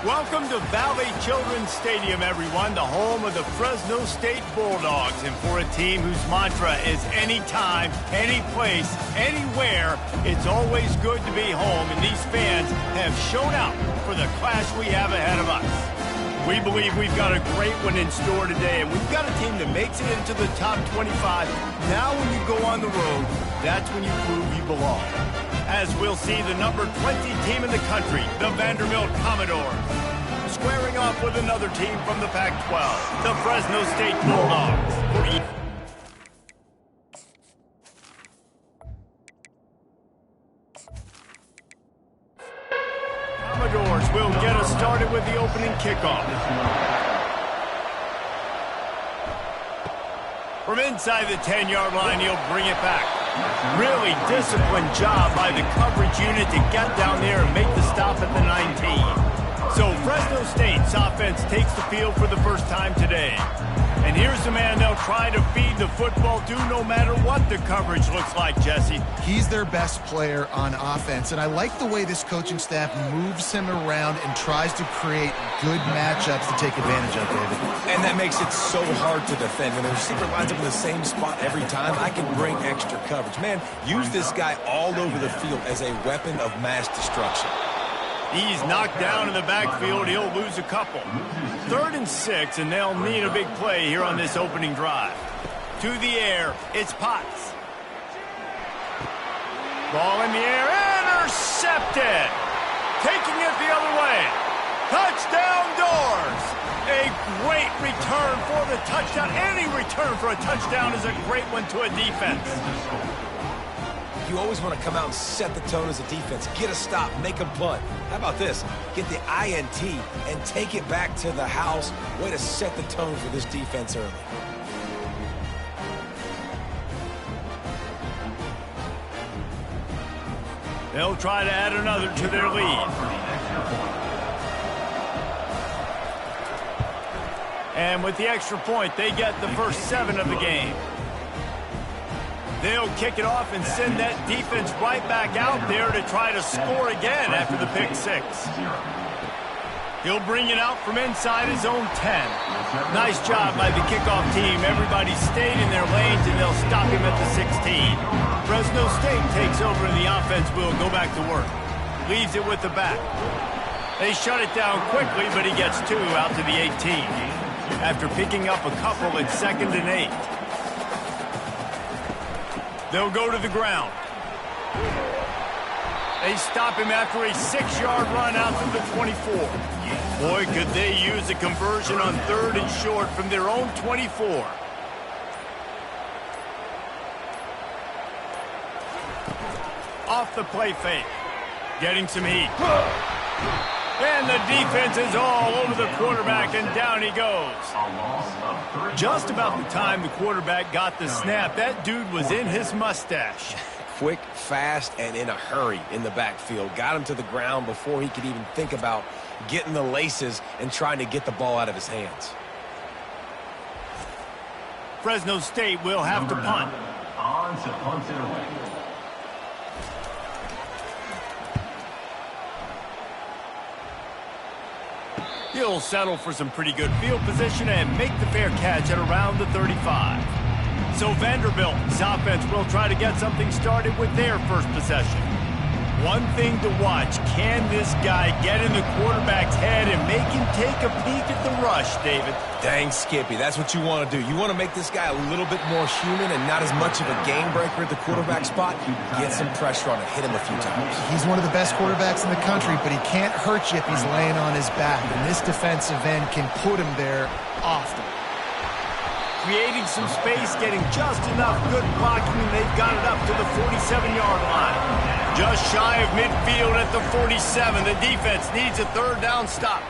Welcome to Valley Children's Stadium, everyone, the home of the Fresno State Bulldogs. And for a team whose mantra is anytime, any place, anywhere, it's always good to be home. And these fans have shown out for the clash we have ahead of us. We believe we've got a great one in store today, and we've got a team that makes it into the top 25. Now when you go on the road, that's when you prove you belong. As we'll see the number 20 team in the country, the Vanderbilt Commodores, squaring off with another team from the Pac-12, the Fresno State Bulldogs. Commodores will get us started with the opening kickoff. From inside the 10-yard line, he'll bring it back. Really disciplined job by the coverage unit to get down there and make the stop at the 19. So Fresno State's offense takes the field for the first time today. And here's the man they'll try to feed the football to no matter what the coverage looks like, Jesse. He's their best player on offense, and I like the way this coaching staff moves him around and tries to create good matchups to take advantage of, David. And that makes it so hard to defend. When the receiver lines up in the same spot every time, I can bring extra coverage. Man, use this guy all over the field as a weapon of mass destruction. He's knocked down in the backfield. He'll lose a couple. 3rd and 6, and they'll need a big play here on this opening drive. To the air, it's Potts. Ball in the air, intercepted. Taking it the other way. Touchdown Doors. A great return for the touchdown. Any return for a touchdown is a great one to a defense. You always want to come out and set the tone as a defense. Get a stop, make a punt. How about this? Get the INT and take it back to the house. Way to set the tone for this defense early. They'll try to add another to their lead. And with the extra point, they get the first 7 of the game. They'll kick it off and send that defense right back out there to try to score again after the pick 6. He'll bring it out from inside his own 10. Nice job by the kickoff team. Everybody stayed in their lanes, and they'll stop him at the 16. Fresno State takes over, and the offense will go back to work. Leaves it with the back. They shut it down quickly, but he gets 2 out to the 18. After picking up a couple at 2nd and 8. They'll go to the ground. They stop him after a 6-yard run out to the 24. Boy, could they use a conversion on 3rd and short from their own 24. Off the play fake. Getting some heat. And the defense is all over the quarterback, and down he goes. Just about the time the quarterback got the snap, that dude was in his mustache. Quick, fast, and in a hurry in the backfield. Got him to the ground before he could even think about getting the laces and trying to get the ball out of his hands. Fresno State will have to punt. On to punt it away. He'll settle for some pretty good field position and make the fair catch at around the 35. So Vanderbilt's offense will try to get something started with their first possession. One thing to watch, can this guy get in the quarterback's head and make him take a peek at the rush, David? Dang, Skippy, that's what you want to do. You want to make this guy a little bit more human and not as much of a game breaker at the quarterback spot. Get some pressure on him, hit him a few times. He's one of the best quarterbacks in the country, but he can't hurt you if he's laying on his back. And this defensive end can put him there often. Creating some space, getting just enough good blocking, and they've got it up to the 47-yard line. Just shy of midfield at the 47. The defense needs a 3rd down stop.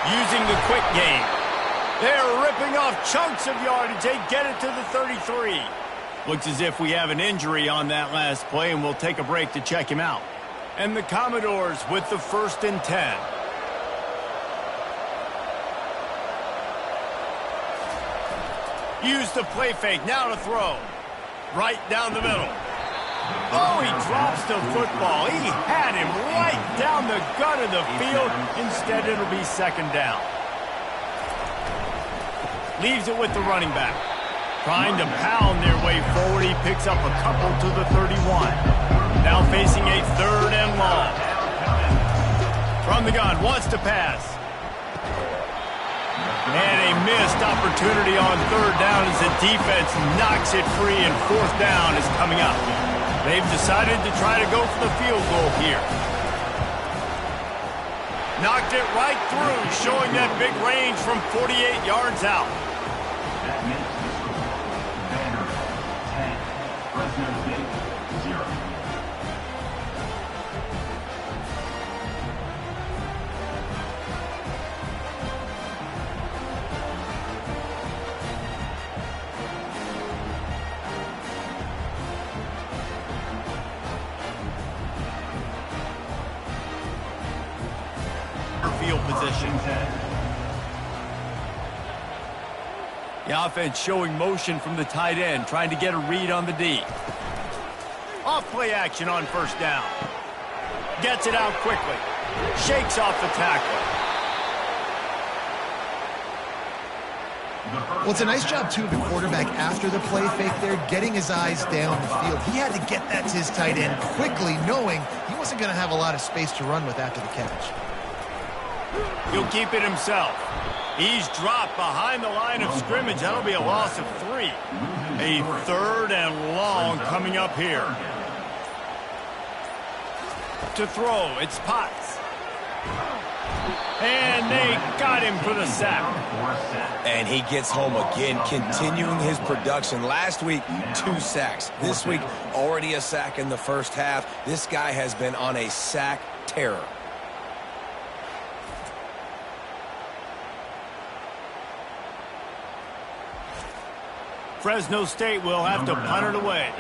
Using the quick game. They're ripping off chunks of yardage. They get it to the 33. Looks as if we have an injury on that last play, and we'll take a break to check him out. And the Commodores with the 1st and 10. Use the play fake, now to throw. Right down the middle. Oh, he drops the football. He had him right down the gut of the field. Instead, it'll be second down. Leaves it with the running back. Trying to pound their way forward. He picks up a couple to the 31. Now facing a third and long. From the gun, wants to pass. And a missed opportunity on third down as the defense knocks it free, and fourth down is coming up. They've decided to try to go for the field goal here. Knocked it right through, showing that big range from 48 yards out. That makes the score. Vanderbilt 10, Fresno State 0. Field position. The offense showing motion from the tight end, trying to get a read on the D. Off play action on first down. Gets it out quickly. Shakes off the tackle. Well, it's a nice job, too, of the quarterback after the play fake there, getting his eyes down the field. He had to get that to his tight end quickly, knowing he wasn't going to have a lot of space to run with after the catch. He'll keep it himself. He's dropped behind the line of scrimmage. That'll be a loss of 3. A third and long coming up here. To throw, it's Potts. And they got him for the sack. And he gets home again, continuing his production. Last week, 2 sacks. This week, already a sack in the first half. This guy has been on a sack terror. Fresno State will have to punt it away.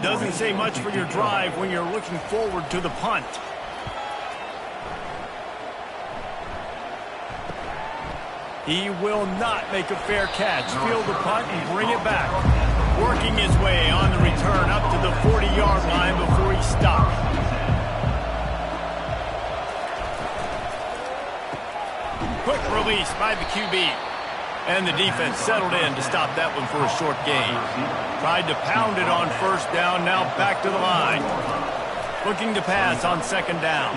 Doesn't say much for your drive when you're looking forward to the punt. He will not make a fair catch. Field the punt and bring it back. Working his way on the return up to the 40-yard line before he stopped. Quick release by the QB. And the defense settled in to stop that one for a short gain. Tried to pound it on first down, now back to the line. Looking to pass on second down.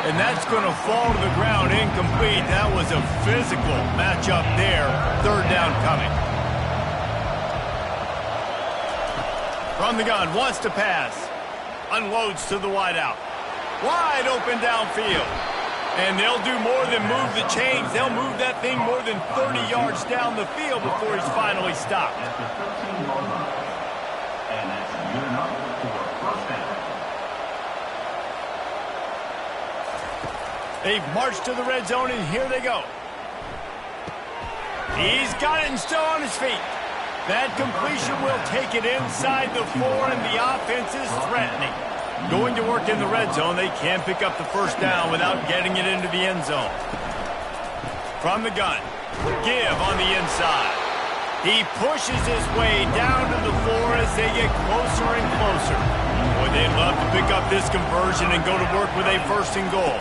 And that's going to fall to the ground incomplete. That was a physical matchup there. Third down coming. From the gun, wants to pass. Unloads to the wideout. Wide open downfield. And they'll do more than move the chains. They'll move that thing more than 30 yards down the field before he's finally stopped. At the 13-yard line. And that's good enough for a first down. They've marched to the red zone, and here they go. He's got it and still on his feet. That completion will take it inside the 4, and the offense is threatening. Going to work in the red zone, they can't pick up the first down without getting it into the end zone. From the gun, give on the inside. He pushes his way down to the 4 as they get closer and closer. Boy, they'd love to pick up this conversion and go to work with a first and goal.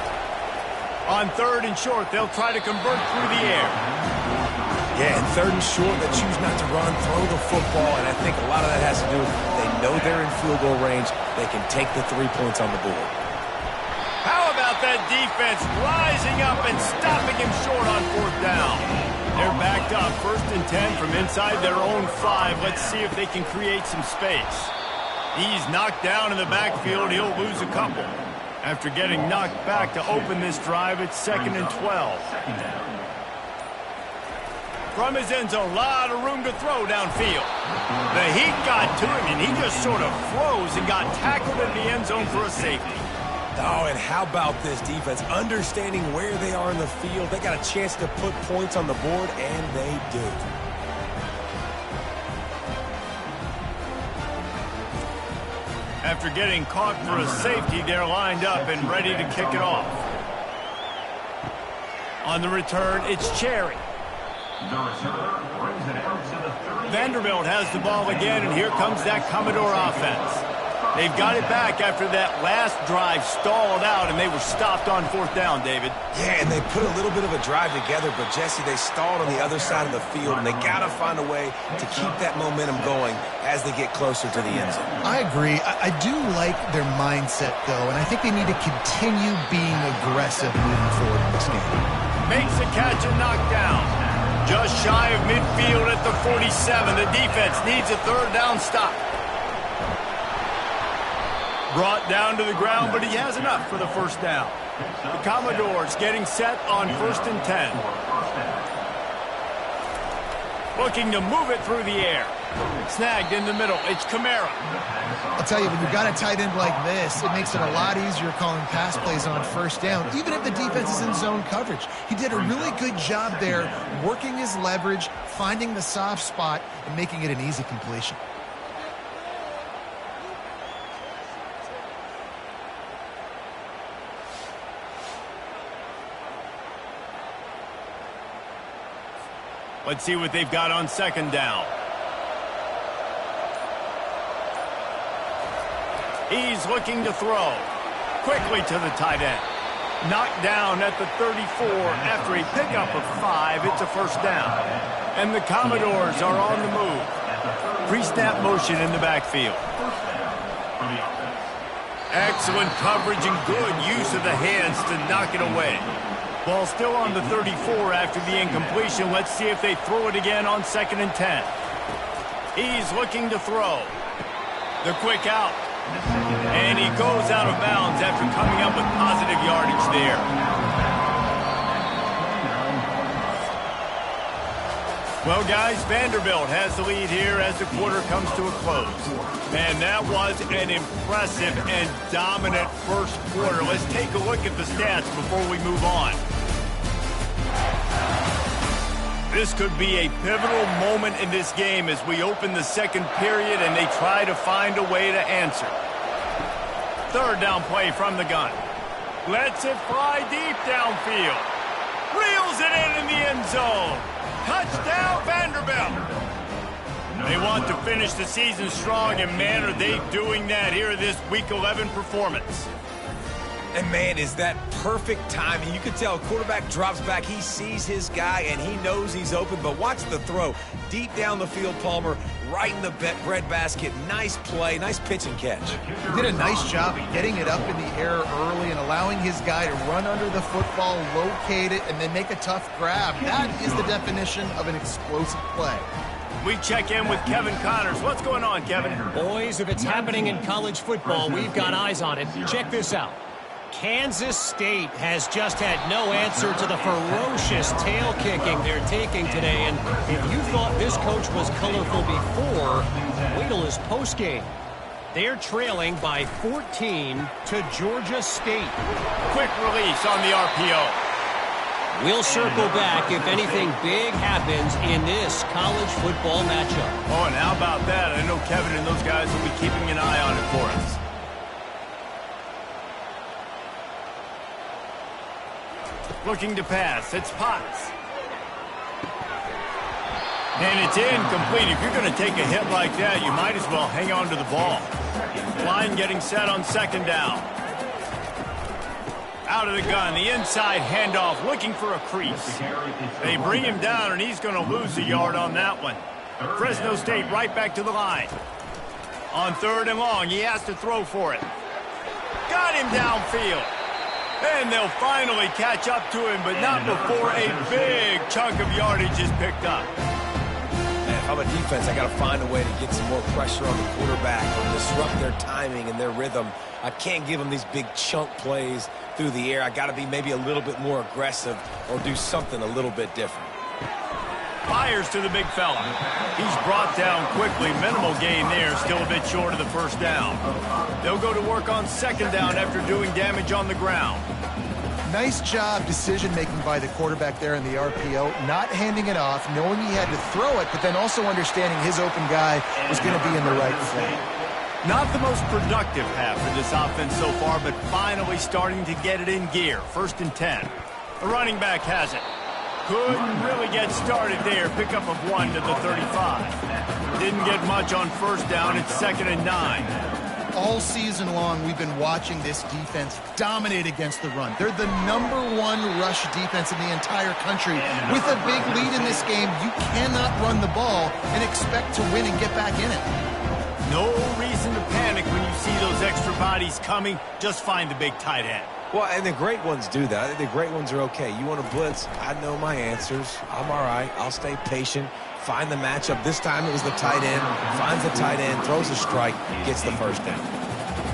On third and short, they'll try to convert through the air. Yeah, and third and short, they choose not to run, throw the football, and I think a lot of that has to do with they know they're in field goal range. They can take the 3 points on the board. How about that defense rising up and stopping him short on fourth down? They're backed up, 1st and 10 from inside their own 5. Let's see if they can create some space. He's knocked down in the backfield. He'll lose a couple. After getting knocked back to open this drive, it's 2nd and 12. From his end zone, a lot of room to throw downfield. The heat got to him, and he just sort of froze and got tackled in the end zone for a safety. Oh, and how about this defense? Understanding where they are in the field. They got a chance to put points on the board, and they do. After getting caught for a safety, they're lined up and ready to kick it off. On the return, it's Cherry. The returner brings it out to the 38. Vanderbilt has the ball again, and here comes that Commodore offense. They've got it back after that last drive stalled out, and they were stopped on 4th down, David. Yeah, and they put a little bit of a drive together, but, Jesse, they stalled on the other side of the field, and they got to find a way to keep that momentum going as they get closer to the end zone. I agree. I do like their mindset, though, and I think they need to continue being aggressive moving forward in this game. Makes the catch and knocked down. Just shy of midfield at the 47. The defense needs a 3rd down stop. Brought down to the ground, but he has enough for the 1st down. The Commodores getting set on 1st and 10. Looking to move it through the air. Snagged in the middle. It's Kamara. I'll tell you, when you've got a tight end like this, it makes it a lot easier calling pass plays on 1st down, even if the defense is in zone coverage. He did a really good job there, working his leverage, finding the soft spot, and making it an easy completion. Let's see what they've got on 2nd down. He's looking to throw. Quickly to the tight end. Knocked down at the 34 after a pickup of 5. It's a 1st down. And the Commodores are on the move. Pre-snap motion in the backfield. Excellent coverage and good use of the hands to knock it away. Ball still on the 34 after the incompletion. Let's see if they throw it again on 2nd and 10. He's looking to throw. The quick out. And he goes out of bounds after coming up with positive yardage there. Well, guys, Vanderbilt has the lead here as the quarter comes to a close. And that was an impressive and dominant 1st quarter. Let's take a look at the stats before we move on. This could be a pivotal moment in this game as we open the 2nd period and they try to find a way to answer. 3rd down play from the gun. Lets it fly deep downfield. Reels it in the end zone. Touchdown, Vanderbilt. They want to finish the season strong, and man, are they doing that here in this Week 11 performance. And, man, is that perfect timing. You can tell a quarterback drops back. He sees his guy, and he knows he's open. But watch the throw. Deep down the field, Palmer, right in the breadbasket. Nice play, nice pitch and catch. He did a nice job of getting it up in the air early and allowing his guy to run under the football, locate it, and then make a tough grab. That is the definition of an explosive play. We check in with Kevin Connors. What's going on, Kevin? Boys, if it's happening in college football, we've got eyes on it. Check this out. Kansas State has just had no answer to the ferocious tail kicking they're taking today. And if you thought this coach was colorful before, wait till his postgame. They're trailing by 14 to Georgia State. Quick release on the RPO. We'll circle back if anything big happens in this college football matchup. Oh, and how about that? I know Kevin and those guys will be keeping an eye on it for us. Looking to pass. It's Potts. And it's incomplete. If you're going to take a hit like that, you might as well hang on to the ball. Line getting set on 2nd down. Out of the gun. The inside handoff looking for a crease. They bring him down, and he's going to lose a yard on that one. Fresno State right back to the line. On 3rd and long, he has to throw for it. Got him downfield. And they'll finally catch up to him, but not before a big chunk of yardage is picked up. Man, if I'm a defense, I got to find a way to get some more pressure on the quarterback or disrupt their timing and their rhythm. I can't give them these big chunk plays through the air. I got to be maybe a little bit more aggressive or do something a little bit different. Fires to the big fella. He's brought down quickly. Minimal gain there. Still a bit short of the 1st down. They'll go to work on 2nd down after doing damage on the ground. Nice job decision-making by the quarterback there in the RPO, not handing it off, knowing he had to throw it, but then also understanding his open guy was going to be in the right play. Not the most productive half for this offense so far, but finally starting to get it in gear. 1st and 10. The running back has it. Couldn't really get started there. Pickup of 1 to the 35. Didn't get much on first down. It's 2nd and 9. All season long, we've been watching this defense dominate against the run. They're the #1 rush defense in the entire country. With a big lead in this game, you cannot run the ball and expect to win and get back in it. No reason to panic when you see those extra bodies coming. Just find the big tight end. Well, and the great ones do that. I think the great ones are okay. You want to blitz? I know my answers. I'm all right. I'll stay patient. Find the matchup. This time it was the tight end. Finds the tight end, throws a strike, gets the first down.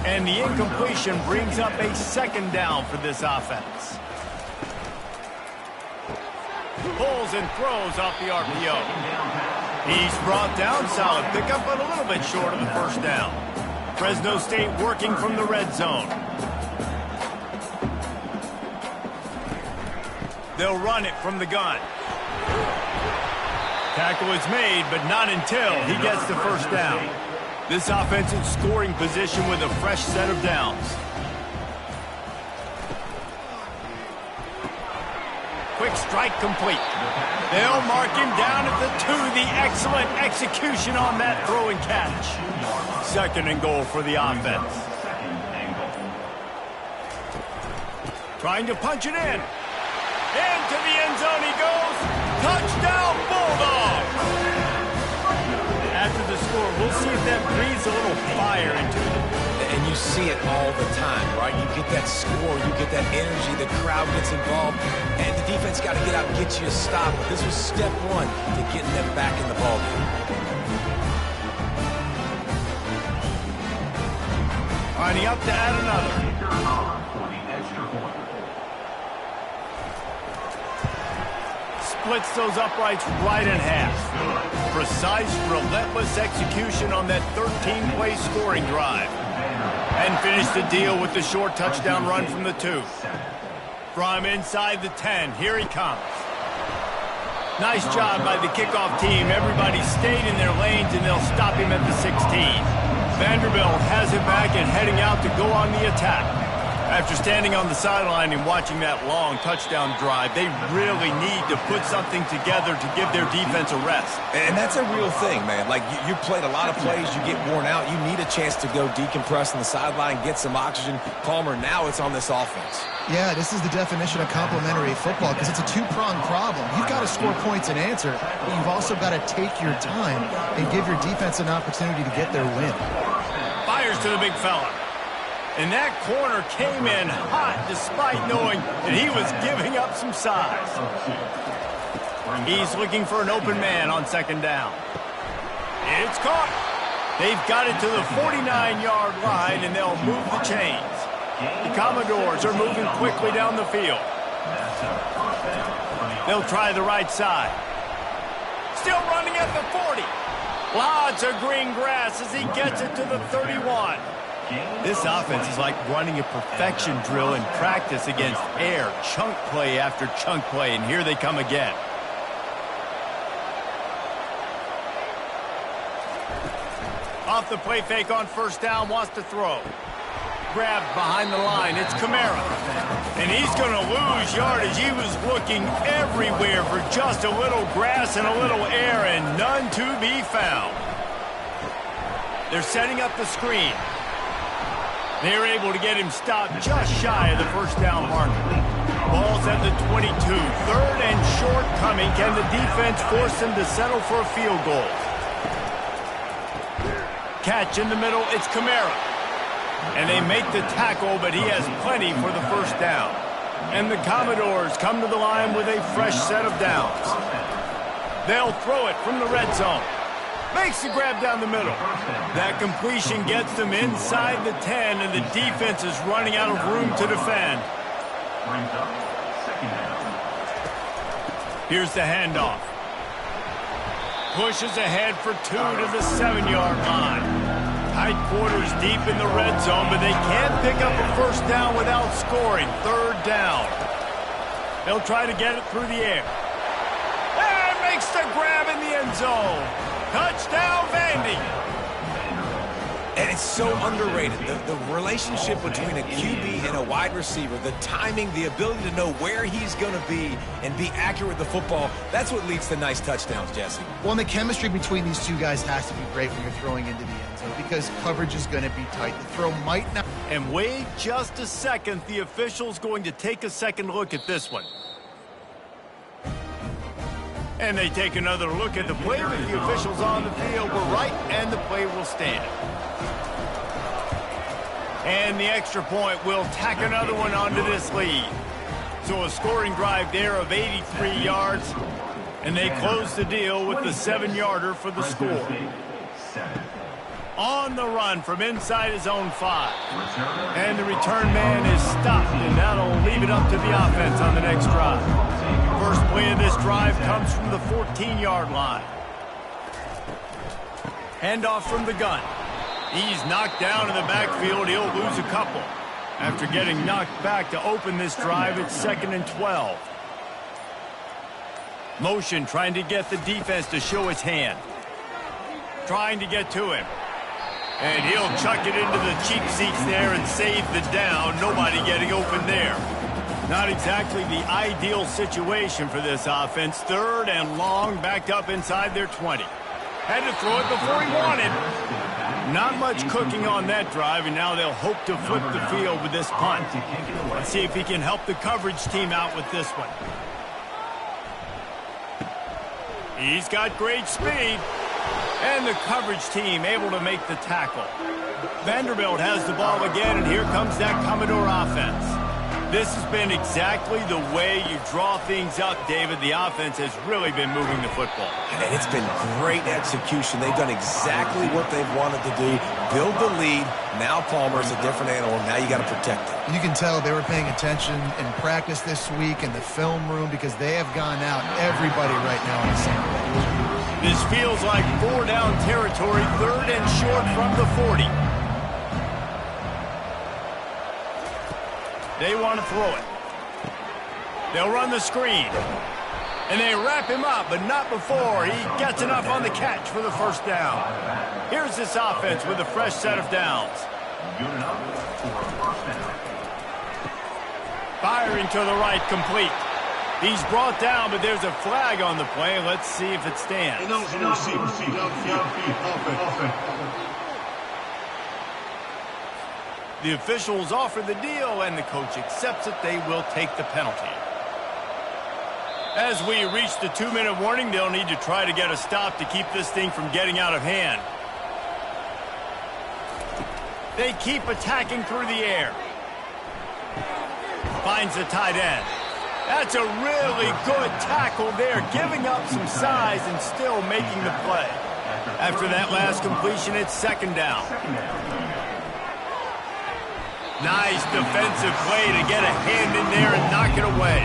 And the incompletion brings up a 2nd down for this offense. Pulls and throws off the RPO. He's brought down. Solid pickup, but a little bit short of the first down. Fresno State working from the red zone. They'll run it from the gun. Tackle is made, but not until he gets the first down. This offense in scoring position with a fresh set of downs. Quick strike complete. They'll mark him down at the 2. The excellent execution on that throw and catch. 2nd and goal for the offense. Trying to punch it in. Into the end zone he goes. Touchdown, Bulldogs! After the score, we'll see if that breathes a little fire into them. And you see it all the time, right? You get that score, you get that energy, the crowd gets involved, and the defense got to get out and get you a stop. But this was step 1 to getting them back in the ballgame. Lining up to add another. Splits those uprights right in half. Precise, relentless execution on that 13-play scoring drive. And finish the deal with the short touchdown run from the 2. From inside the 10, here he comes. Nice job by the kickoff team. Everybody stayed in their lanes, and they'll stop him at the 16. Vanderbilt has it back and heading out to go on the attack. After standing on the sideline and watching that long touchdown drive, they really need to put something together to give their defense a rest. And that's a real thing, man. Like, you played a lot of plays, you get worn out, you need a chance to go decompress on the sideline, get some oxygen. Palmer, now it's on this offense. Yeah, this is the definition of complementary football because it's a 2-pronged problem. You've got to score points and answer, but you've also got to take your time and give your defense an opportunity to get their win. Fires to the big fella. And that corner came in hot despite knowing that he was giving up some size. He's looking for an open man on 2nd down. It's caught. They've got it to the 49-yard line, and they'll move the chains. The Commodores are moving quickly down the field. They'll try the right side. Still running at the 40. Lots of green grass as he gets it to the 31. This offense is like running a perfection drill in practice against air, chunk play after chunk play, and here they come again. Off the play fake on first down, wants to throw. Grabbed behind the line, it's Kamara. And he's going to lose yardage. He was looking everywhere for just a little grass and a little air, and none to be found. They're setting up the screen. They're able to get him stopped just shy of the first down marker. Ball's at the 22. 3rd and short coming. Can the defense force them to settle for a field goal? Catch in the middle. It's Kamara. And they make the tackle, but he has plenty for the first down. And the Commodores come to the line with a fresh set of downs. They'll throw it from the red zone. Makes the grab down the middle. That completion gets them inside the 10, and the defense is running out of room to defend. Here's the handoff. Pushes ahead for 2 to the 7-yard line. Tight quarters deep in the red zone, but they can't pick up a first down without scoring. 3rd down. They'll try to get it through the air. And makes the grab in the end zone. Touchdown, Vandy. And It's so underrated. The relationship between a QB and a wide receiver, the timing, the ability to know where he's going to be and be accurate with the football, that's what leads to nice touchdowns, Jesse. Well, and the chemistry between these two guys has to be great when you're throwing into the end zone because coverage is going to be tight. The throw might not. And wait just a second. The official's going to take a second look at this one. And they take another look at the play with the officials on the field. We're right, and the play will stand. And the extra point will tack another one onto this lead. So a scoring drive there of 83 yards. And they close the deal with the 7-yarder for the score. On the run from inside his own 5. And the return man is stopped, and that'll leave it up to the offense on the next drive. First play of this drive comes from the 14-yard line. Handoff from the gun. He's knocked down in the backfield. He'll lose a couple. After getting knocked back to open this drive, it's 2nd and 12. Motion trying to get the defense to show his hand. Trying to get to him. And he'll chuck it into the cheap seats there and save the down. Nobody getting open there. Not exactly the ideal situation for this offense. 3rd and long, backed up inside their 20. Had to throw it before he wanted. Not much cooking on that drive, and now they'll hope to flip the field with this punt. Let's see if he can help the coverage team out with this one. He's got great speed. And the coverage team able to make the tackle. Vanderbilt has the ball again, and here comes that Commodore offense. This has been exactly the way you draw things up, David. The offense has really been moving the football. And it's been great execution. They've done exactly what they've wanted to do. Build the lead. Now Palmer's a different animal. Now you got to protect it. You can tell they were paying attention in practice this week in the film room because they have gone out, everybody right now on the same page. This feels like 4-down territory, 3rd and short from the 40. They want to throw it. They'll run the screen. And they wrap him up, but not before he gets enough on the catch for the first down. Here's this offense with a fresh set of downs. Firing to the right, complete. He's brought down, but there's a flag on the play. Let's see if it stands. The officials offer the deal, and the coach accepts it. They will take the penalty. As we reach the 2-minute warning, they'll need to try to get a stop to keep this thing from getting out of hand. They keep attacking through the air. Finds the tight end. That's a really good tackle there, giving up some size and still making the play. After that last completion, it's 2nd down. Nice defensive play to get a hand in there and knock it away.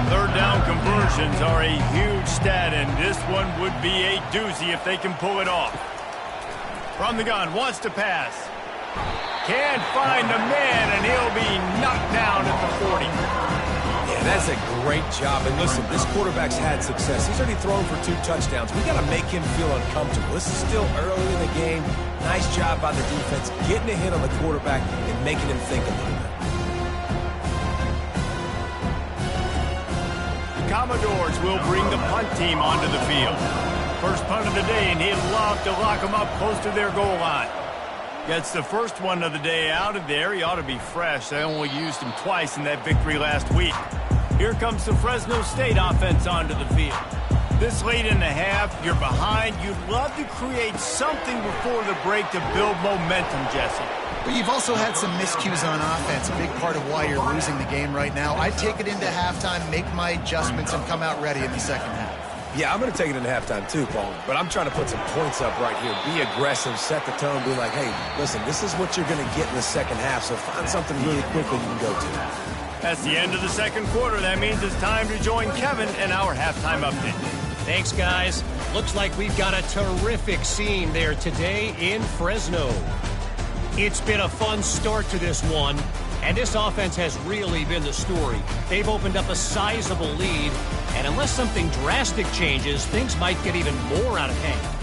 3rd down conversions are a huge stat, and this one would be a doozy if they can pull it off. From the gun, wants to pass. Can't find the man, and he'll be knocked down at the 40. Yeah, that's a great job. And listen, this quarterback's had success. He's already thrown for 2 touchdowns. We got to make him feel uncomfortable. This is still early in the game. Nice job by the defense, getting a hit on the quarterback and making him think a little bit. The Commodores will bring the punt team onto the field. First punt of the day, and he'd love to lock them up close to their goal line. Gets the first one of the day out of there. He ought to be fresh. They only used him twice in that victory last week. Here comes the Fresno State offense onto the field. This late in the half, you're behind. You'd love to create something before the break to build momentum, Jesse. But you've also had some miscues on offense, a big part of why you're losing the game right now. I'd take it into halftime, make my adjustments, and come out ready in the second half. Yeah, I'm going to take it into halftime too, Paul. But I'm trying to put some points up right here. Be aggressive, set the tone, be like, hey, listen, this is what you're going to get in the second half, so find something really quickly you can go to. That's the end of the second quarter. That means it's time to join Kevin in our halftime update. Thanks, guys. Looks like we've got a terrific scene there today in Fresno. It's been a fun start to this one, and this offense has really been the story. They've opened up a sizable lead, and unless something drastic changes, things might get even more out of hand.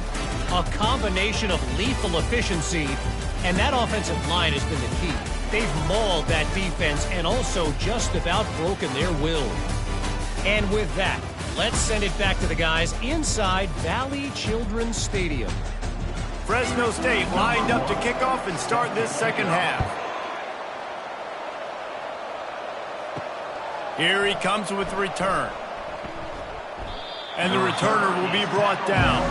A combination of lethal efficiency And that offensive line has been the key. They've mauled that defense and also just about broken their will. And with that, let's send it back to the guys inside Valley Children's Stadium. Fresno State lined up to kick off and start this second half. Here he comes with the return. And the returner will be brought down.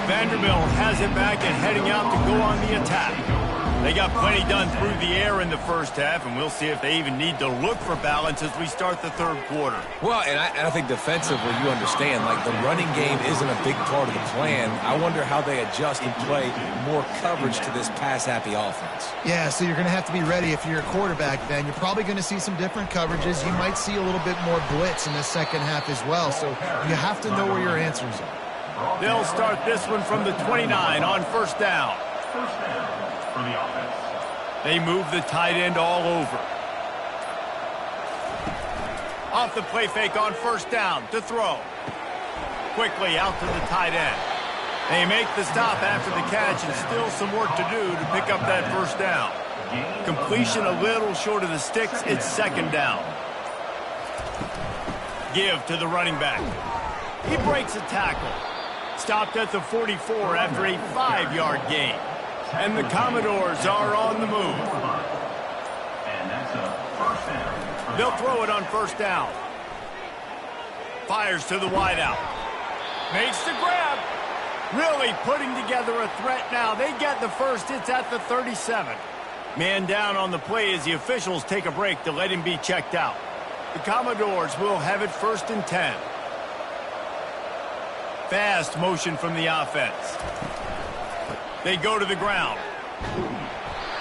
Vanderbilt has it back and heading out to go on the attack. They got plenty done through the air in the first half, and we'll see if they even need to look for balance as we start the third quarter. Well, and I think defensively, you understand, like the running game isn't a big part of the plan. I wonder how they adjust and play more coverage to this pass-happy offense. Yeah, so you're going to have to be ready if you're a quarterback, then. You're probably going to see some different coverages. You might see a little bit more blitz in the second half as well, so you have to know where your answers are. They'll start this one from the 29 on first down. First down for the offense. They move the tight end all over. Off the play fake on first down to throw. Quickly out to the tight end. They make the stop after the catch and still some work to do to pick up that first down. Completion a little short of the sticks. It's second down. Give to the running back. He breaks a tackle. Stopped at the 44 after a 5-yard gain. And the Commodores are on the move. And that's a first down. They'll throw it on first down. Fires to the wideout. Makes the grab. Really putting together a threat now. They get the first. It's at the 37. Man down on the play as the officials take a break to let him be checked out. The Commodores will have it first and 10. Fast motion from the offense. They go to the ground.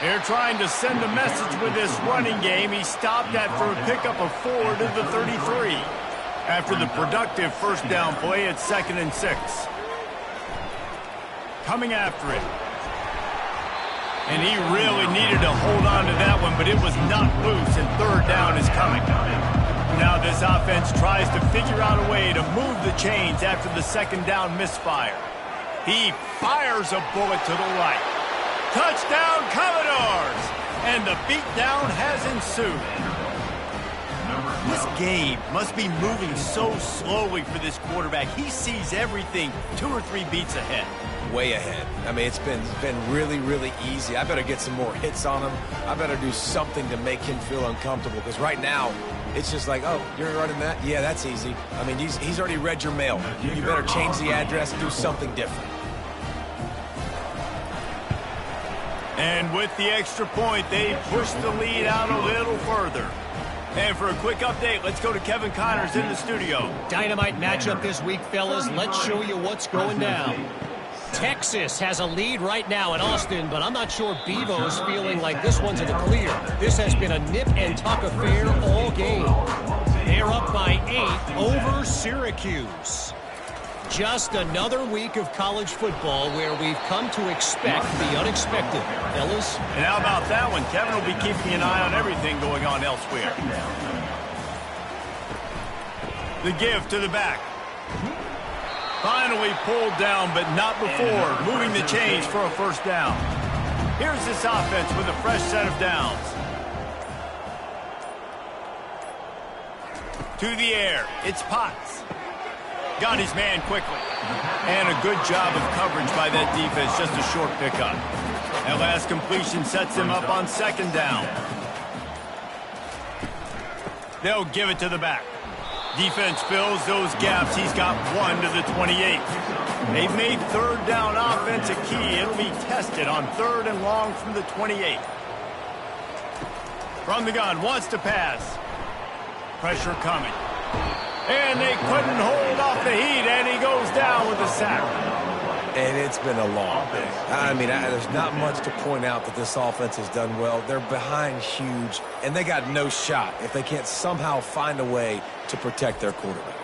They're trying to send a message with this running game. He stopped after a pickup of 4 to the 33. After the productive first down play, it's 2nd and 6. Coming after it. And he really needed to hold on to that one, but it was not loose, and third down is coming. Now this offense tries to figure out a way to move the chains after the second down misfire. He fires a bullet to the right. Touchdown, Commodores! And the beatdown has ensued. This game must be moving so slowly for this quarterback. He sees everything 2 or 3 beats ahead. Way ahead. I mean, it's been really, really easy. I better get some more hits on him. I better do something to make him feel uncomfortable, because right now, it's just like, oh, you're running that? Yeah, that's easy. I mean, he's already read your mail. You better change the address and do something different. And with the extra point, they push the lead out a little further. And for a quick update, let's go to Kevin Connors in the studio. Dynamite matchup this week, fellas. Let's show you what's going down. Texas has a lead right now in Austin, but I'm not sure Bevo's feeling like this one's in the clear. This has been a nip-and-tuck affair all game. They're up by 8 over Syracuse. Just another week of college football where we've come to expect the unexpected. Fellas? And how about that one? Kevin will be keeping an eye on everything going on elsewhere. The give to the back. Finally pulled down, but not before. Moving the chains for a first down. Here's this offense with a fresh set of downs. To the air. It's Potts. Got his man quickly. And a good job of coverage by that defense. Just a short pickup. That last completion sets him up on second down. They'll give it to the back. Defense fills those gaps. He's got 1 to the 28. They've made third down offense a key. It'll be tested on 3rd and long from the 28. From the gun, wants to pass. Pressure coming. And they couldn't hold off the heat, and he goes down with a sack. And it's been a long day. I mean, there's not much to point out that this offense has done well. They're behind huge, and they got no shot if they can't somehow find a way to protect their quarterback.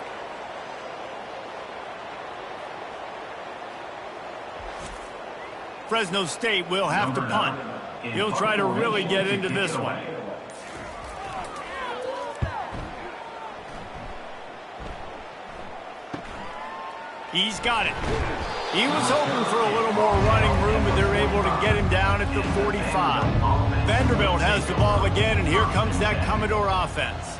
Fresno State will have to punt. He'll try to really get into this one. He's got it. He was hoping for a little more running room, but they're able to get him down at the 45. Vanderbilt has the ball again, and here comes that Commodore offense.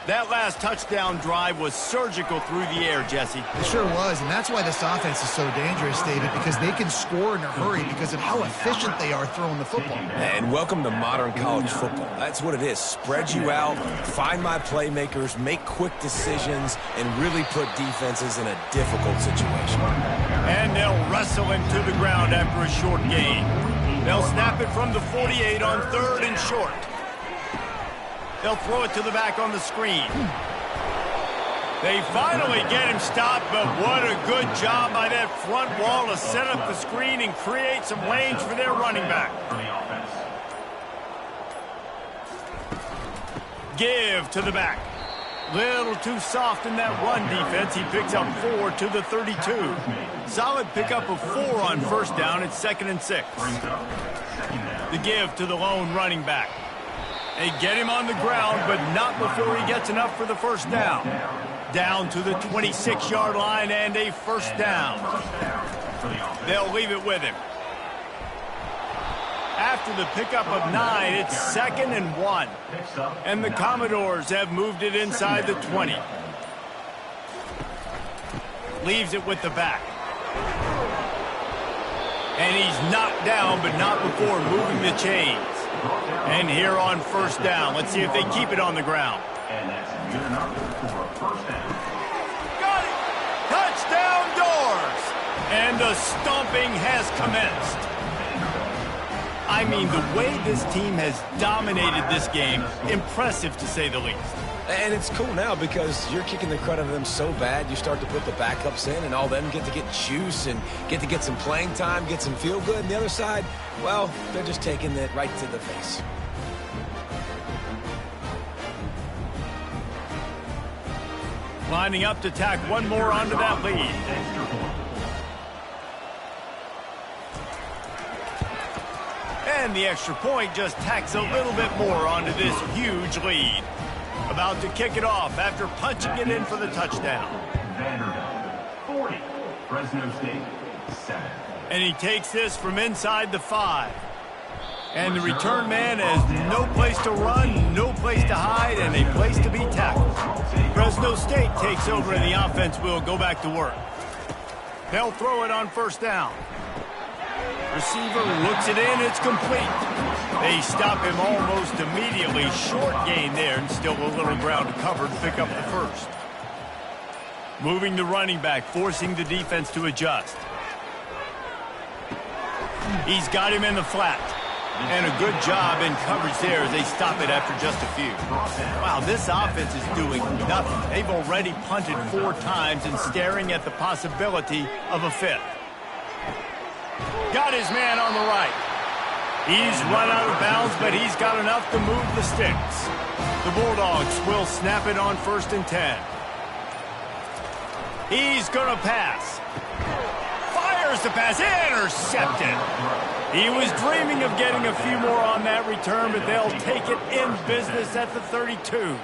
That last touchdown drive was surgical through the air, Jesse. It sure was, and that's why this offense is so dangerous, David, because they can score in a hurry because of how efficient they are throwing the football. And welcome to modern college football. That's what it is. Spread you out, find my playmakers, make quick decisions, and really put defenses in a difficult situation. And they'll wrestle him to the ground after a short gain. They'll snap it from the 48 on 3rd and short. They'll throw it to the back on the screen. They finally get him stopped, but what a good job by that front wall to set up the screen and create some lanes for their running back. Give to the back. Little too soft in that run defense. He picks up 4 to the 32. Solid pickup of 4 on first down. It's 2nd and 6. The give to the lone running back. They get him on the ground, but not before he gets enough for the first down. Down to the 26-yard line and a first down. They'll leave it with him. After the pickup of 9, it's 2nd and 1. And the Commodores have moved it inside the 20. Leaves it with the back. And he's knocked down, but not before moving the chains. And here on first down, let's see if they keep it on the ground. And that's good enough for a first down. Got it! Touchdown doors! And the stomping has commenced. I mean, the way this team has dominated this game, impressive to say the least. And it's cool now because you're kicking the crud out of them so bad, you start to put the backups in, and all them get to get juice and get to get some playing time, get some feel good. And the other side, well, they're just taking it right to the face. Lining up to tack one more onto that lead. And the extra point just tacks a little bit more onto this huge lead. About to kick it off after punching it in for the touchdown. Vanderbilt, 40. Fresno State, 7. And he takes this from inside the 5. And the return man has no place to run, no place to hide, and a place to be tackled. Fresno State takes over and the offense will go back to work. They'll throw it on first down. Receiver looks it in, it's complete. They stop him almost immediately. Short gain there and still a little ground to cover to pick up the first. Moving the running back, forcing the defense to adjust. He's got him in the flat. And a good job in coverage there as they stop it after just a few. Wow, this offense is doing nothing. They've already punted 4 times and staring at the possibility of a 5th. Got his man on the right. He's run out of bounds, but he's got enough to move the sticks. The Bulldogs will snap it on 1st and 10. He's going to pass. Fires the pass. Intercepted. He was dreaming of getting a few more on that return, but they'll take it in business at the 32.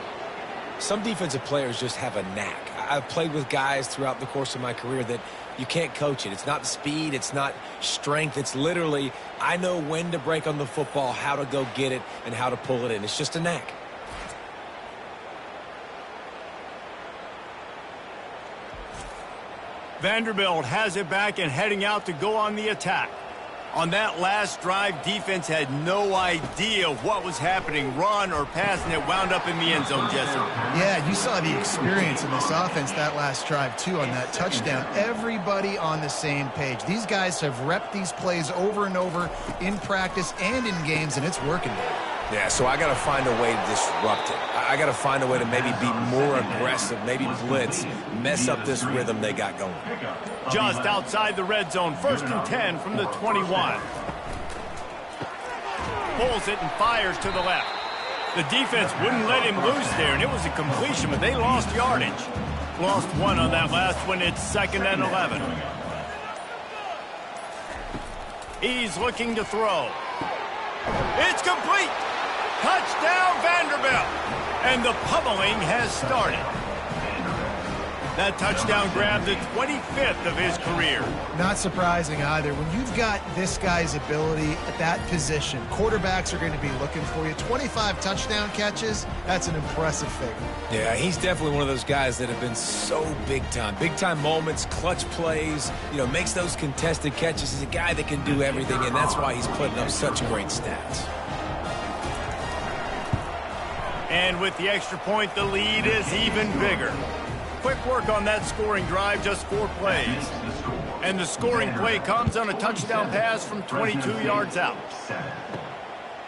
Some defensive players just have a knack. I've played with guys throughout the course of my career that you can't coach it. It's not speed. It's not strength. It's literally, I know when to break on the football, how to go get it, and how to pull it in. It's just a knack. Vanderbilt has it back and heading out to go on the attack. On that last drive, defense had no idea what was happening, run or pass, and it wound up in the end zone, Jesse. Yeah, you saw the experience in this offense that last drive, too, on that touchdown. Everybody on the same page. These guys have repped these plays over and over in practice and in games, and it's working, Dave. Yeah, so I got to find a way to disrupt it. I got to find a way to maybe be more aggressive, maybe blitz, mess up this rhythm they got going. Just outside the red zone, 1st and 10 from the 21. Pulls it and fires to the left. The defense wouldn't let him loose there, and it was a completion, but they lost yardage. Lost 1 on that last one. It's 2nd and 11. He's looking to throw. It's complete. Touchdown, Vanderbilt. And the pummeling has started. That touchdown grabbed the 25th of his career. Not surprising either. When you've got this guy's ability at that position, quarterbacks are going to be looking for you. 25 touchdown catches, that's an impressive figure. Yeah, he's definitely one of those guys that have been so big time. Big time moments, clutch plays, makes those contested catches. He's a guy that can do everything, and that's why he's putting up such great stats. And with the extra point, the lead is even bigger. Quick work on that scoring drive, just 4 plays. And the scoring play comes on a touchdown pass from 22 yards out.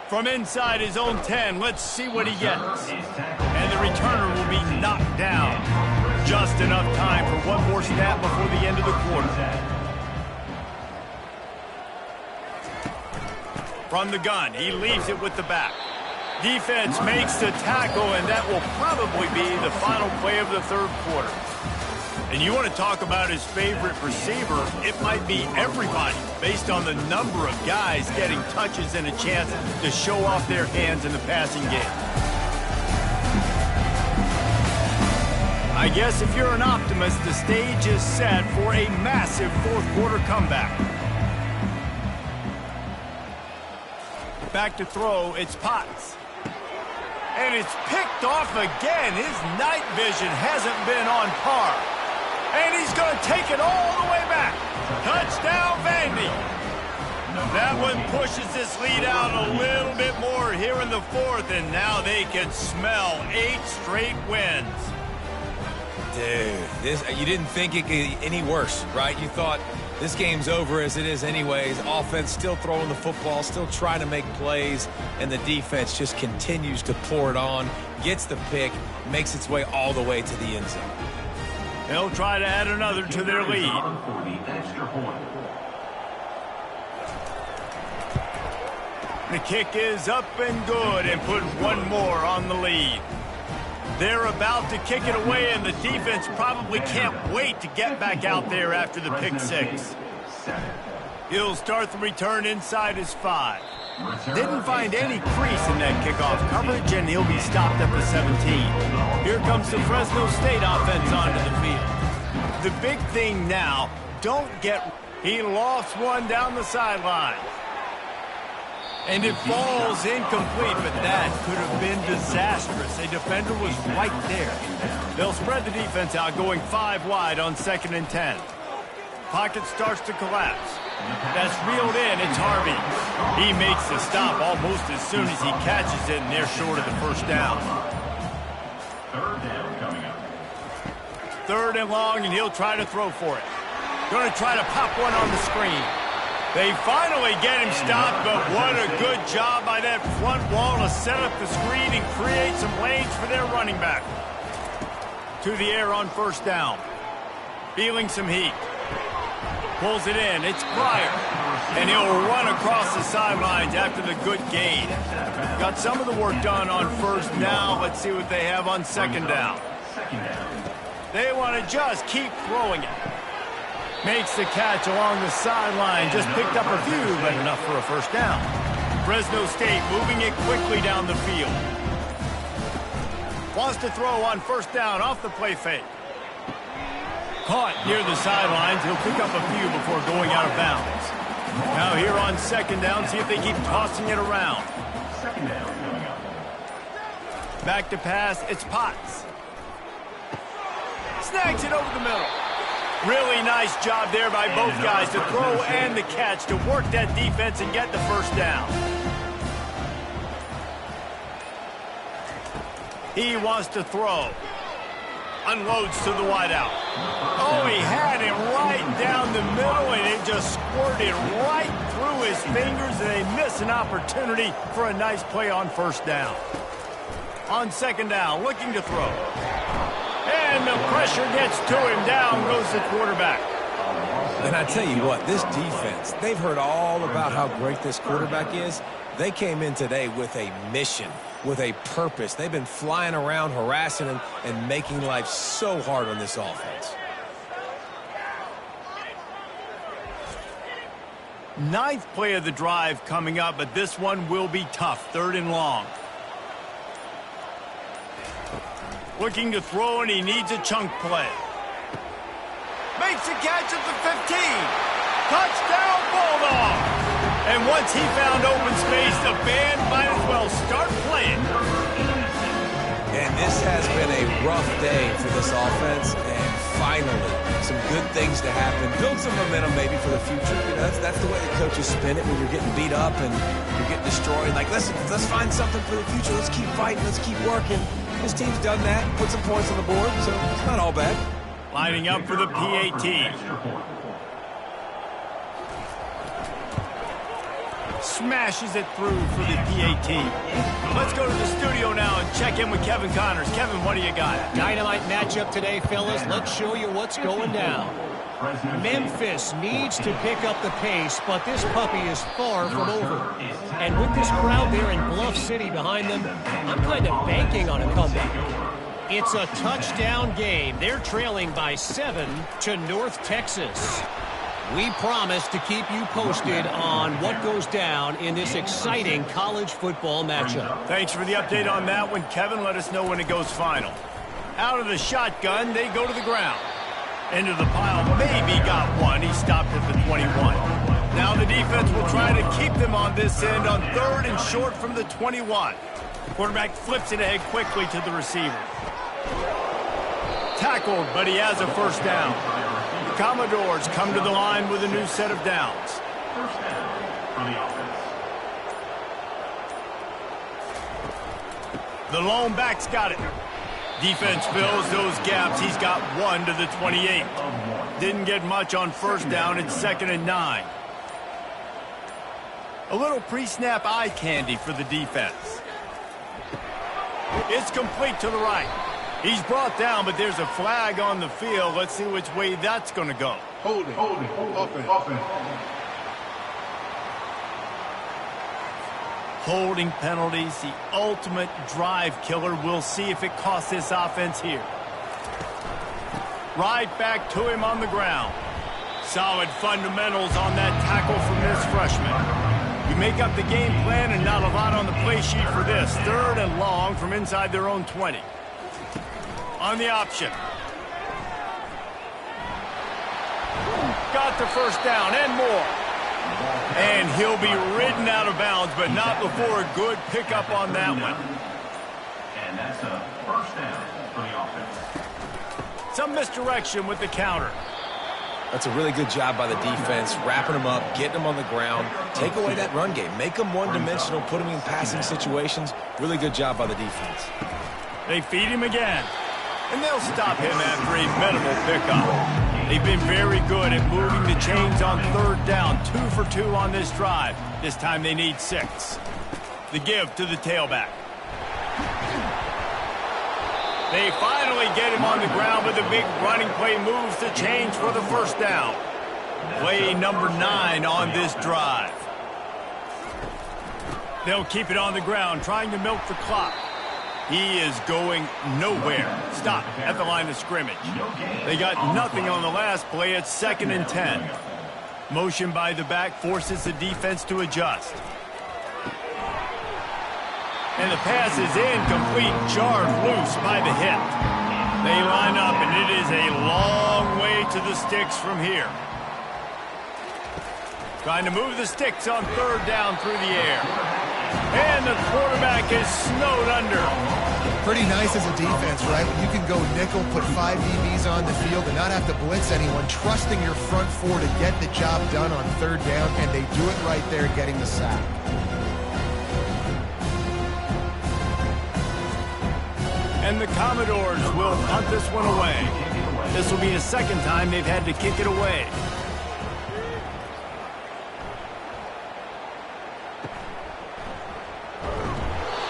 From inside his own 10, let's see what he gets. And the returner will be knocked down. Just enough time for one more snap before the end of the quarter. From the gun, he leaves it with the back. Defense makes the tackle, and that will probably be the final play of the third quarter. And you want to talk about his favorite receiver, it might be everybody, based on the number of guys getting touches and a chance to show off their hands in the passing game. I guess if you're an optimist, the stage is set for a massive fourth quarter comeback. Back to throw, it's Potts. And it's picked off again. His night vision hasn't been on par. And he's going to take it all the way back. Touchdown, Vandy. That one pushes this lead out a little bit more here in the fourth, and now they can smell 8 straight wins. Dude, you didn't think it could get any worse, right? You thought this game's over as it is anyways. Offense still throwing the football, still trying to make plays, and the defense just continues to pour it on, gets the pick, makes its way all the way to the end zone. They'll try to add another to their lead. The kick is up and good and put one more on the lead. They're about to kick it away, and the defense probably can't wait to get back out there after the pick 6. He'll start the return inside his 5. Didn't find any crease in that kickoff coverage, and he'll be stopped at the 17. Here comes the Fresno State offense onto the field. The big thing now, he lofts one down the sideline. And it falls incomplete, but that could have been disastrous. A defender was right there. They'll spread the defense out, going 5 wide on 2nd and 10. Pocket starts to collapse. That's reeled in. It's Harvey. He makes the stop almost as soon as he catches it, and they're short of the first down. 3rd down coming up. 3rd and long, and he'll try to throw for it. Going to try to pop one on the screen. They finally get him stopped, but what a good job by that front wall to set up the screen and create some lanes for their running back. To the air on 1st down. Feeling some heat. Pulls it in. It's Pryor. And he'll run across the sidelines after the good gain. Got some of the work done on 1st. Now let's see what they have on 2nd down. They want to just keep throwing it. Makes the catch along the sideline. Just picked up a few, but enough for a 1st down. Fresno State moving it quickly down the field. Wants to throw on 1st down off the play fake. Caught near the sidelines. He'll pick up a few before going out of bounds. Now here on 2nd down, see if they keep tossing it around. 2nd down coming up. Back to pass, it's Potts. Snags it over the middle. Really nice job there by both guys to throw and the catch to work that defense and get the 1st down. He wants to throw. Unloads to the wideout. Oh, he had it right down the middle, and it just squirted right through his fingers, and they miss an opportunity for a nice play on 1st down. On 2nd down, looking to throw. And the pressure gets to him. Down goes the quarterback. And I tell you what, this defense, they've heard all about how great this quarterback is. They came in today with a mission, with a purpose. They've been flying around, harassing him, and making life so hard on this offense. 9th play of the drive coming up, but this one will be tough. 3rd and long. Looking to throw, and he needs a chunk play. Makes the catch at the 15. Touchdown, Bulldog. And once he found open space, the band might as well start playing. And this has been a rough day for this offense, and finally, some good things to happen. Build some momentum maybe for the future. You know, that's the way the coaches spin it when you're getting beat up and you're getting destroyed. Like, listen, let's find something for the future. Let's keep fighting. Let's keep working. This team's done that, put some points on the board, so it's not all bad. Lining up for the PAT. Smashes it through for the PAT. Let's go to the studio now and check in with Kevin Connors. Kevin, what do you got? Dynamite matchup today, fellas. Let's show you what's going down. Memphis needs to pick up the pace, but this puppy is far from over. And with this crowd there in Bluff City behind them, I'm kind of banking on a comeback. It's a touchdown game. They're trailing by 7 to North Texas. We promise to keep you posted on what goes down in this exciting college football matchup. Thanks for the update on that one, Kevin. Let us know when it goes final. Out of the shotgun, they go to the ground. Into the pile, maybe got one. He stopped at the 21. Now the defense will try to keep them on this end on 3rd and short from the 21. Quarterback flips it ahead quickly to the receiver. Tackled, but he has a first down. The Commodores come to the line with a new set of downs. First down for the offense. The lone back's got it. Defense fills those gaps. He's got 1 to the 28. Didn't get much on first down. It's 2nd and 9. A little pre-snap eye candy for the defense. It's complete to the right. He's brought down, but there's a flag on the field. Let's see which way that's going to go. Holding. Offense. Holding penalties, the ultimate drive killer. We'll see if it costs this offense here. Right back to him on the ground. Solid fundamentals on that tackle from this freshman. You make up the game plan and not a lot on the play sheet for this. 3rd and long from inside their own 20. On the option. Got the first down and more. And he'll be ridden out of bounds, but not before a good pickup on that one. And that's a first down for the offense. Some misdirection with the counter. That's a really good job by the defense, wrapping them up, getting them on the ground. Take away that run game. Make them one-dimensional, put them in passing situations. Really good job by the defense. They feed him again. And they'll stop him after a minimal pickup. They've been very good at moving the chains on 3rd down. 2 for 2 on this drive. This time they need 6. The give to the tailback. They finally get him on the ground, but the big running play moves the chains for the first down. Play number 9 on this drive. They'll keep it on the ground, trying to milk the clock. He is going nowhere. Stop at the line of scrimmage. They got nothing on the last play. It's 2nd and 10. Motion by the back forces the defense to adjust. And the pass is incomplete, jarred loose by the hit. They line up, and it is a long way to the sticks from here. Trying to move the sticks on 3rd down through the air. And the quarterback is snowed under. Pretty nice as a defense, right? When you can go nickel, put 5 DBs on the field and not have to blitz anyone, trusting your front 4 to get the job done on 3rd down, and they do it right there, getting the sack. And the Commodores will punt this one away. This will be the 2nd time they've had to kick it away.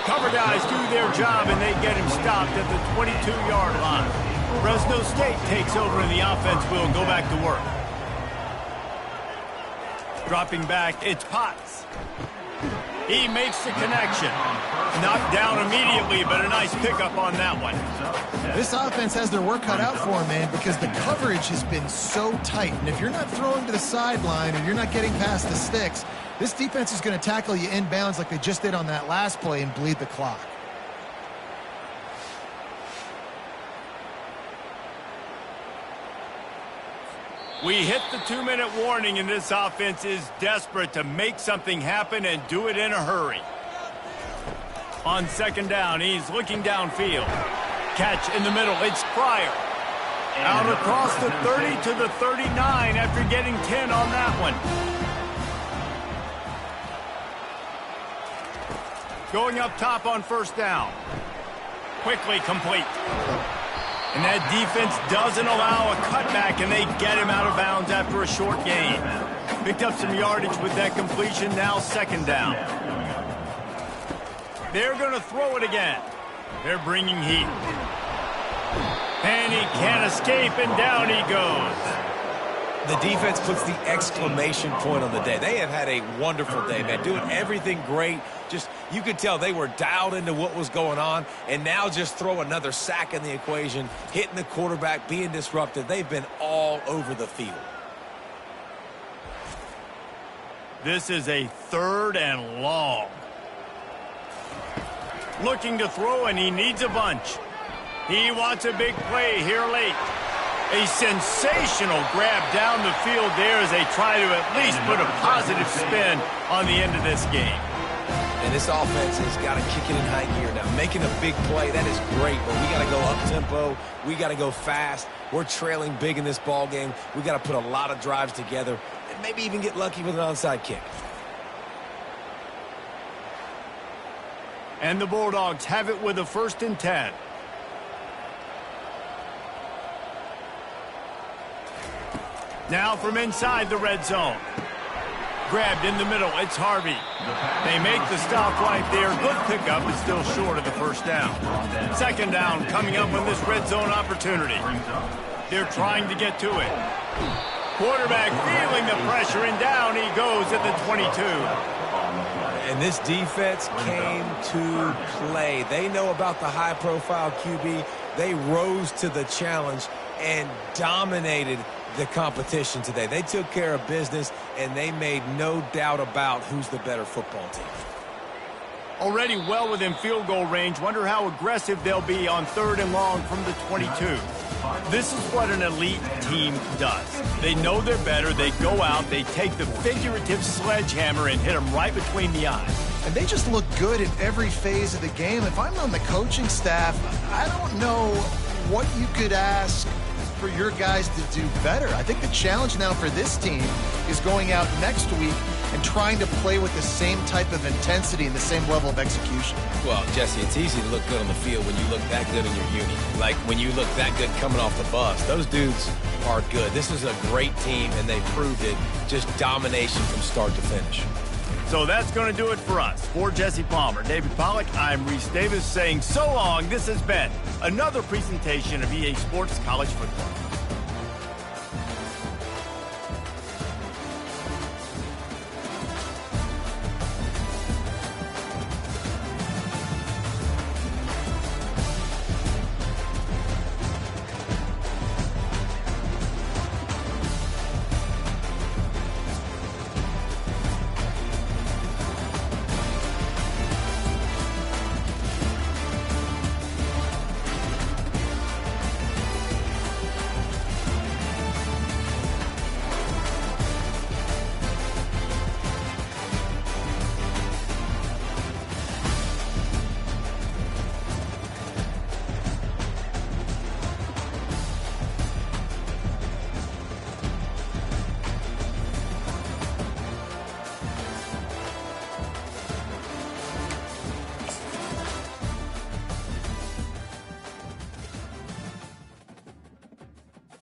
Cover guys do their job, and they get him stopped at the 22-yard line. Fresno State takes over, and the offense will go back to work. Dropping back, it's Potts. He makes the connection. Knocked down immediately, but a nice pickup on that one. This offense has their work cut out for them, man, because the coverage has been so tight. And if you're not throwing to the sideline and you're not getting past the sticks, this defense is going to tackle you inbounds like they just did on that last play and bleed the clock. We hit the 2-minute warning, and this offense is desperate to make something happen and do it in a hurry. On second down, he's looking downfield. Catch in the middle. It's Pryor. Out across the 30 to the 39 after getting 10 on that one. Going up top on first down. Quickly complete. And that defense doesn't allow a cutback, and they get him out of bounds after a short gain. Picked up some yardage with that completion, now second down. They're going to throw it again. They're bringing heat. And he can't escape, and down he goes. The defense puts the exclamation point on the day. They have had a wonderful day, man. Doing everything great. Just, you could tell they were dialed into what was going on, and now just throw another sack in the equation, hitting the quarterback, being disruptive. They've been all over the field. This is a 3rd and long. Looking to throw, and he needs a bunch. He wants a big play here late. A sensational grab down the field there as they try to at least put a positive spin on the end of this game. And this offense has got to kick it in high gear now. Making a big play, that is great, but we got to go up-tempo. We got to go fast. We're trailing big in this ball game. We got to put a lot of drives together and maybe even get lucky with an onside kick. And the Bulldogs have it with a 1st and 10. Now from inside the red zone. Grabbed in the middle. It's Harvey. They make the stop right there. Good pickup, but still short of the first down. Second down coming up on this red zone opportunity. They're trying to get to it. Quarterback feeling the pressure, and down he goes at the 22. And this defense came to play. They know about the high-profile QB. They rose to the challenge and dominated the competition today. They took care of business, and they made no doubt about who's the better football team. Already well within field goal range. Wonder how aggressive they'll be on 3rd and long from the 22. This is what an elite team does. They know they're better. They go out. They take the figurative sledgehammer and hit them right between the eyes. And they just look good in every phase of the game. If I'm on the coaching staff, I don't know what you could ask for your guys to do better. I think the challenge now for this team is going out next week and trying to play with the same type of intensity and the same level of execution. Well, Jesse, it's easy to look good on the field when you look that good in your uni. Like when you look that good coming off the bus. Those dudes are good. This is a great team, and they proved it. Just domination from start to finish. So that's going to do it for us. For Jesse Palmer, David Pollack, I'm Reese Davis saying so long. This has been another presentation of EA Sports College Football.